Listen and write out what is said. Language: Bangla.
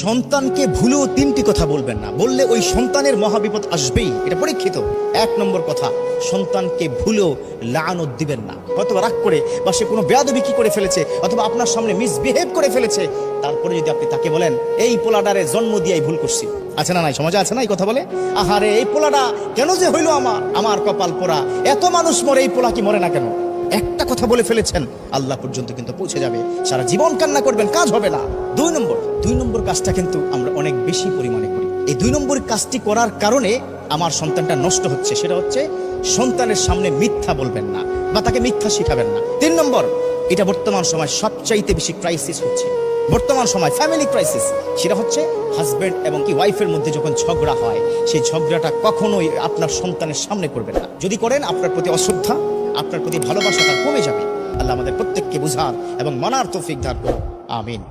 সন্তানকে ভুলেও তিনটি কথা বলবেন না, বললে ওই সন্তানের মহাবিপদ আসবেই, এটা পরীক্ষিত। এক নম্বর কথা, সন্তানকে ভুলেও লানত দিবেন না। হয়তো রাগ করে বা সে কোনো বেয়াদবি কি করে ফেলেছে, অথবা আপনার সামনে মিসবিহেভ করে ফেলেছে, তারপরে যদি আপনি তাকে বলেন এই পোলাডারে জন্ম দিয়াই ভুল করছি, আছে না নাই, সমাজে আছে না এই কথা বলে, আহারে এই পোলাটা কেন যে হইলো, আমার কপাল পোড়া, এত মানুষ মরে এই পোলা কি মরে না কেন? একটা কথা বলে ফেলেছেন, আল্লাহ পর্যন্ত কিন্তু পৌঁছে যাবে, সারা জীবন কান্না করবেন, কাজ হবে না। দুই নম্বর কাজটা কিন্তু আমরা অনেক বেশি পরিমাণে করি। এই 2 নম্বর কাজটি করার কারণে আমার সন্তানটা নষ্ট হচ্ছে, সেটা হচ্ছে সন্তানের সামনে মিথ্যা বলবেন না বা তাকে মিথ্যা শিখাবেন না। 3 নম্বর, এটা বর্তমান সময় সবচাইতে বেশি ক্রাইসিস হচ্ছে, বর্তমান সময় ফ্যামিলি ক্রাইসিস, সেটা হচ্ছে হাজব্যান্ড এবং কি ওয়াইফের মধ্যে যখন ঝগড়া হয়, সেই ঝগড়াটা কখনোই আপনার সন্তানের সামনে করবেন না। যদি করেন, আপনার প্রতি অশ্রদ্ধা, আপনার প্রতি ভালোবাসাটা কমে যাবে। আল্লাহ আমাদের প্রত্যেককে বুঝার এবং মানার তৌফিক দান করুন, আমিন।